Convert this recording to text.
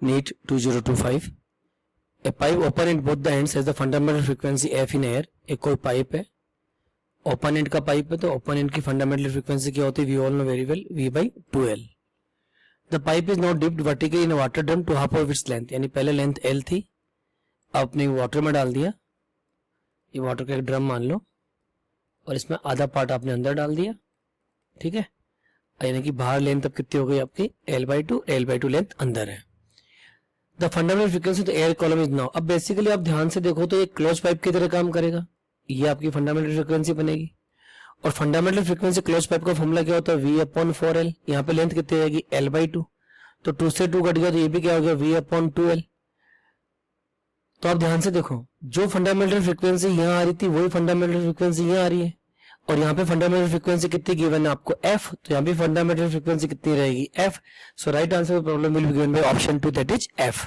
NEET 2025. A pipe open at both the ends has the fundamental frequency f in air. एक कोई pipe है, open and का pipe है, तो open end की फंडामेंटल फ्रीक्वेंसी क्या होती है? We all know very well, v by 2l. The pipe is not dipped vertically in water drum to half of its length. यानी पहले लेंथ l थी, अब अपने वाटर में डाल दिया. ये वाटर का एक ड्रम मान लो और इसमें आधा पार्ट आपने अंदर डाल दिया, ठीक है. यानी कि बाहर लेंथ अब कितनी हो गई आपकी? l/2 लेंथ अंदर है. The fundamental frequency the air column is now. अब बेसिकली आप ध्यान से देखो तो ये क्लोज पाइप की तरह काम करेगा. ये आपकी फंडामेंटल फ्रीक्वेंसी बनेगी और फंडामेंटल फ्रीक्वेंसी क्लोज पाइप का फॉर्मूला क्या होता है? v/4l. यहाँ पे लेंथ कितनी रहेगी? l/2. तो 2 से 2 कट गया तो ये भी क्या हो गया? v/2l. तो आप ध्यान से देखो, जो फंडामेंटल फ्रीक्वेंसी यहाँ आ रही थी वही फंडामेंटल फ्रीक्वेंसी यहाँ आ रही है और यहाँ पे फंडामेंटल फ्रीक्वेंसी कितनी गिवन है आपको? f. तो यहाँ भी फंडामेंटल फ्रीक्वेंसी कितनी रहेगी? f. So right answer problem will be given by option 2, that is f.